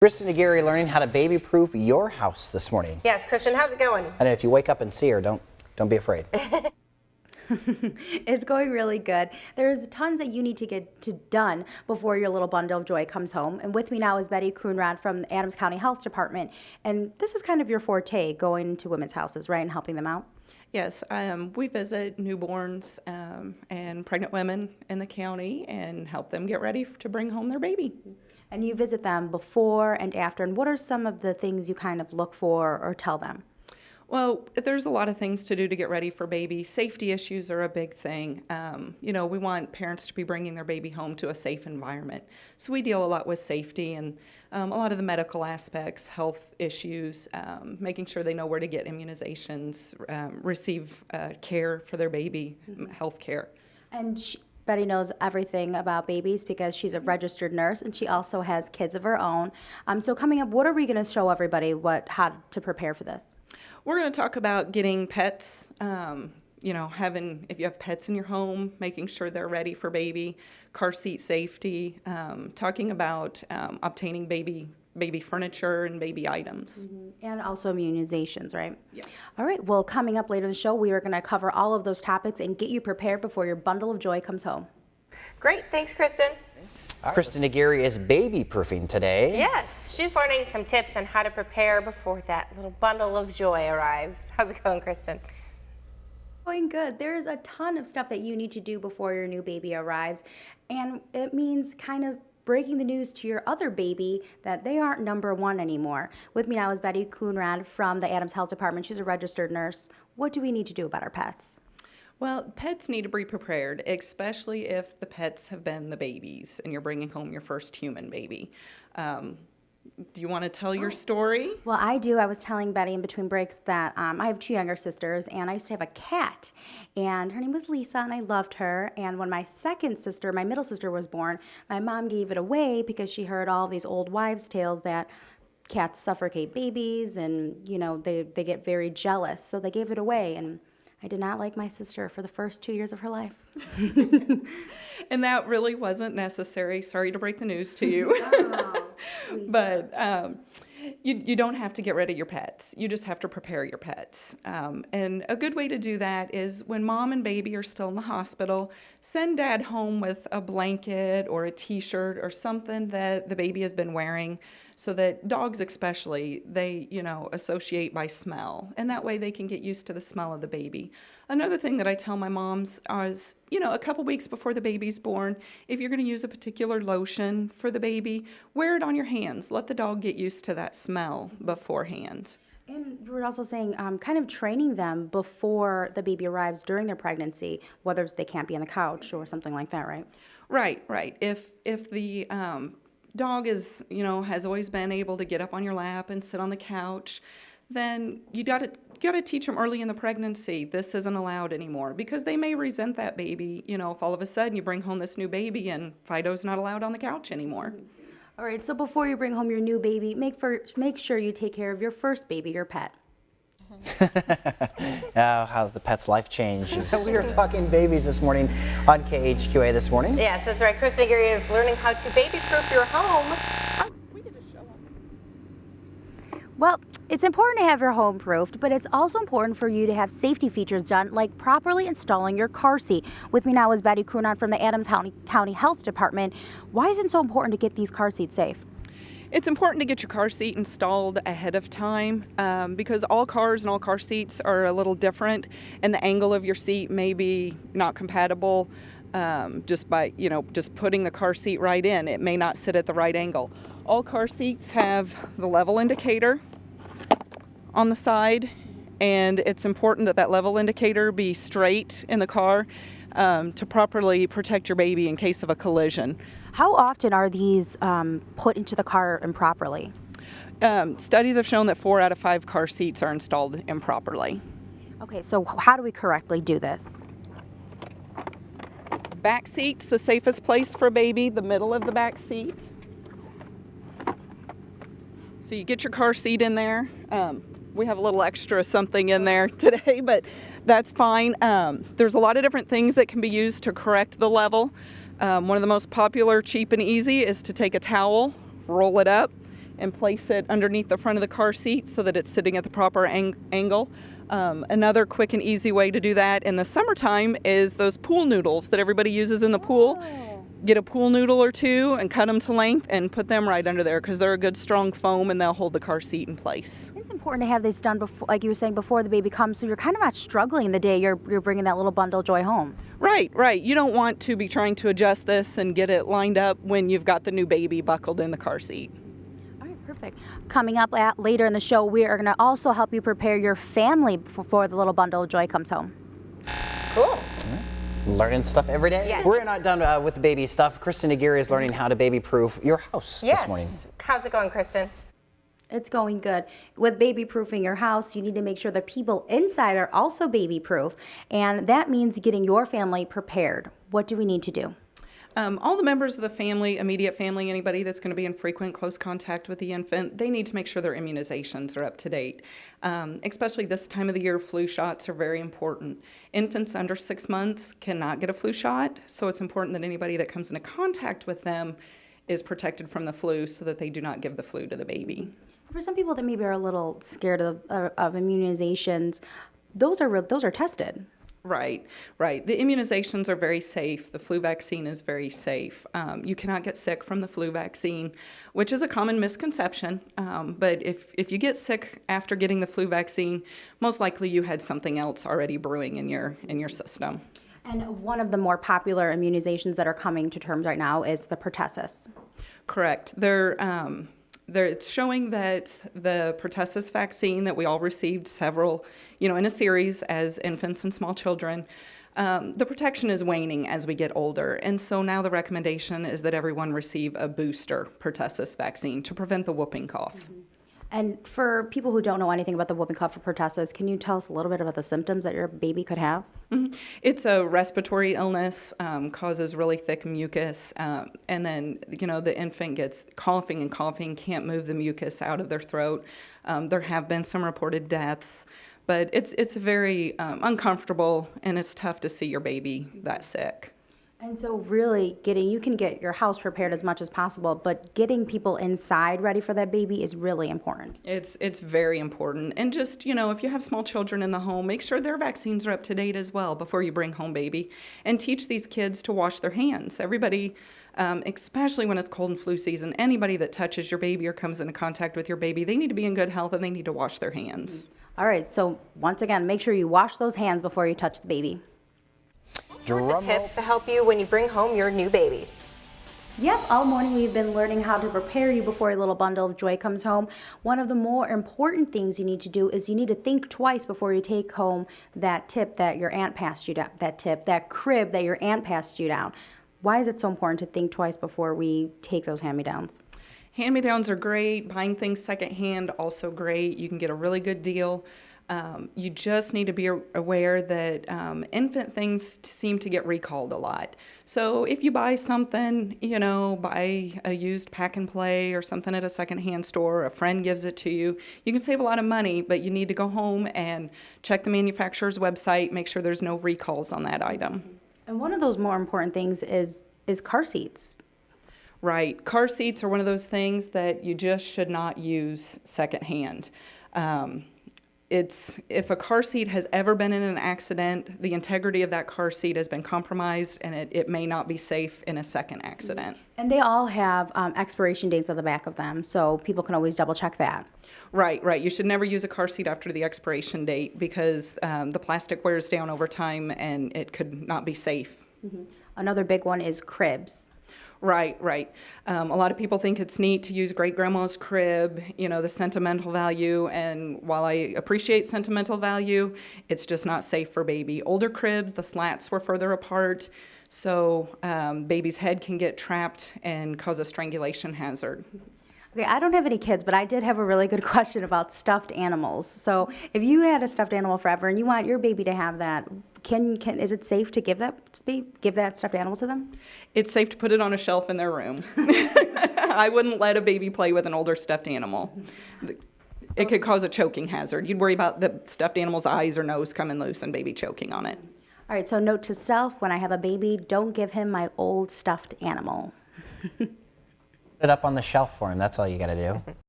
Kristen and Aguirre learning how to baby-proof your house this morning. Yes, Kristen, how's it going? And if you wake up and see her, don't be afraid. It's going really good. There's tons that you need to get done before your little bundle of joy comes home. And with me now is Betty Kroonrad from the Adams County Health Department. And this is kind of your forte, going to women's houses, right, and helping them out? Yes, we visit newborns and pregnant women in the county and help them get ready to bring home their baby. And you visit them before and after, and what are some of the things you kind of look for or tell them? Well, there's a lot of things to do to get ready for baby. Safety issues are a big thing. We want parents to be bringing their baby home to a safe environment. So we deal a lot with safety and a lot of the medical aspects, health issues, making sure they know where to get immunizations, receive care for their baby, health care. And Betty knows everything about babies because she's a registered nurse and she also has kids of her own. So coming up, what are we going to show everybody how to prepare for this? We're going to talk about getting pets, if you have pets in your home, making sure they're ready for baby, car seat safety, talking about obtaining baby furniture and baby items. And also immunizations, right? Yes. All right, well, coming up later in the show, we are going to cover all of those topics and get you prepared before your bundle of joy comes home. Great, thanks, Kristen. Kristen Aguirre is baby-proofing today. Yes, she's learning some tips on how to prepare before that little bundle of joy arrives. How's it going, Kristen? Going good. There's a ton of stuff that you need to do before your new baby arrives, and it means kind of breaking the news to your other baby that they aren't number one anymore. With me now is Betty Kroonrad from the Adams Health Department. She's a registered nurse. What do we need to do about our pets? Well, pets need to be prepared, especially if the pets have been the babies and you're bringing home your first human baby. Do you want to tell your story? Well, I do. I was telling Betty in between breaks that I have two younger sisters, and I used to have a cat, and her name was Lisa, and I loved her. And when my second sister, my middle sister, was born, my mom gave it away because she heard all these old wives' tales that cats suffocate babies, and they get very jealous, so they gave it away. And I did not like my sister for the first 2 years of her life. And that really wasn't necessary. Sorry to break the news to you. But you don't have to get rid of your pets. You just have to prepare your pets. And a good way to do that is when mom and baby are still in the hospital, send dad home with a blanket or a t-shirt or something that the baby has been wearing, so that dogs especially, they associate by smell, and that way they can get used to the smell of the baby. Another thing that I tell my moms is, a couple weeks before the baby's born, if you're going to use a particular lotion for the baby, wear it on your hands. Let the dog get used to that smell beforehand. And you were also saying kind of training them before the baby arrives during their pregnancy, whether they can't be on the couch or something like that, right? Right. If the dog is, has always been able to get up on your lap and sit on the couch, then you got to teach them early in the pregnancy this isn't allowed anymore, because they may resent that baby, if all of a sudden you bring home this new baby and Fido's not allowed on the couch anymore. All right, so before you bring home your new baby, make sure you take care of your first baby, your pet. How the pet's life changes. We are talking babies this morning on KHQA This Morning. Yes, that's right. Kristen Aguirre is learning how to baby-proof your home. Well, it's important to have your home proofed, but it's also important for you to have safety features done, like properly installing your car seat. With me now is Betty Kroonrad from the Adams County Health Department. Why is it so important to get these car seats safe? It's important to get your car seat installed ahead of time because all cars and all car seats are a little different, and the angle of your seat may be not compatible just by, just putting the car seat right in. It may not sit at the right angle. All car seats have the level indicator on the side, and it's important that that level indicator be straight in the car to properly protect your baby in case of a collision. How often are these put into the car improperly? Studies have shown that 4 out of 5 car seats are installed improperly. Okay, so how do we correctly do this? Back seat's the safest place for a baby, the middle of the back seat. So you get your car seat in there. We have a little extra something in there today, but that's fine. There's a lot of different things that can be used to correct the level. One of the most popular, cheap and easy, is to take a towel, roll it up, and place it underneath the front of the car seat so that it's sitting at the proper angle. Another quick and easy way to do that in the summertime is those pool noodles that everybody uses in the pool. Get a pool noodle or two and cut them to length and put them right under there because they're a good strong foam and they'll hold the car seat in place. It's important to have this done before, like you were saying, before the baby comes, so you're kind of not struggling the day you're bringing that little bundle of joy home. Right. You don't want to be trying to adjust this and get it lined up when you've got the new baby buckled in the car seat. All right, perfect. Coming up later in the show, we are going to also help you prepare your family before the little bundle of joy comes home. Cool. Learning stuff every day. Yes. We're not done with the baby stuff. Kristen Aguirre is learning how to baby-proof your house this morning. How's it going, Kristen? It's going good. With baby-proofing your house, you need to make sure the people inside are also baby-proof, and that means getting your family prepared. What do we need to do? All the members of the family, immediate family, anybody that's going to be in frequent close contact with the infant, they need to make sure their immunizations are up to date. Especially this time of the year, flu shots are very important. Infants under 6 months cannot get a flu shot, so it's important that anybody that comes into contact with them is protected from the flu so that they do not give the flu to the baby. For some people that maybe are a little scared of immunizations, those are tested. Right. The immunizations are very safe. The flu vaccine is very safe. You cannot get sick from the flu vaccine, which is a common misconception. But if you get sick after getting the flu vaccine, most likely you had something else already brewing in your system. And one of the more popular immunizations that are coming to terms right now is the pertussis. Correct. It's showing that the pertussis vaccine that we all received several, in a series as infants and small children, the protection is waning as we get older. And so now the recommendation is that everyone receive a booster pertussis vaccine to prevent the whooping cough. Mm-hmm. And for people who don't know anything about the whooping cough or pertussis, can you tell us a little bit about the symptoms that your baby could have? Mm-hmm. It's a respiratory illness, causes really thick mucus, and then, the infant gets coughing and coughing, can't move the mucus out of their throat. There have been some reported deaths, but it's very uncomfortable, and it's tough to see your baby that sick. And so really you can get your house prepared as much as possible, but getting people inside ready for that baby is really important. It's very important. And just, if you have small children in the home, make sure their vaccines are up to date as well before you bring home baby. And teach these kids to wash their hands. Everybody, especially when it's cold and flu season, anybody that touches your baby or comes into contact with your baby, they need to be in good health and they need to wash their hands. All right, so once again, make sure you wash those hands before you touch the baby. Lots of tips to help you when you bring home your new babies. Yep, all morning we've been learning how to prepare you before a little bundle of joy comes home. One of the more important things you need to do is you need to think twice before you take home that tip that your aunt passed you down, that crib that your aunt passed you down. Why is it so important to think twice before we take those hand-me-downs? Hand-me-downs are great. Buying things secondhand, also great. You can get a really good deal. You just need to be aware that infant things seem to get recalled a lot. So if you buy something, buy a used pack and play or something at a secondhand store, a friend gives it to you, you can save a lot of money, but you need to go home and check the manufacturer's website, make sure there's no recalls on that item. And one of those more important things is car seats. Right. Car seats are one of those things that you just should not use secondhand. If a car seat has ever been in an accident, the integrity of that car seat has been compromised, and it may not be safe in a second accident. And they all have expiration dates on the back of them, so people can always double check that. Right. You should never use a car seat after the expiration date because the plastic wears down over time, and it could not be safe. Mm-hmm. Another big one is cribs. Right. A lot of people think it's neat to use great grandma's crib, the sentimental value. And while I appreciate sentimental value, it's just not safe for baby. Older cribs, the slats were further apart, so baby's head can get trapped and cause a strangulation hazard. Okay, I don't have any kids, but I did have a really good question about stuffed animals. So if you had a stuffed animal forever and you want your baby to have that, is it safe to give that stuffed animal to them? It's safe to put it on a shelf in their room. I wouldn't let a baby play with an older stuffed animal. It could cause a choking hazard. You'd worry about the stuffed animal's eyes or nose coming loose and baby choking on it. All right, so note to self, when I have a baby, don't give him my old stuffed animal. Put it up on the shelf for him. That's all you got to do.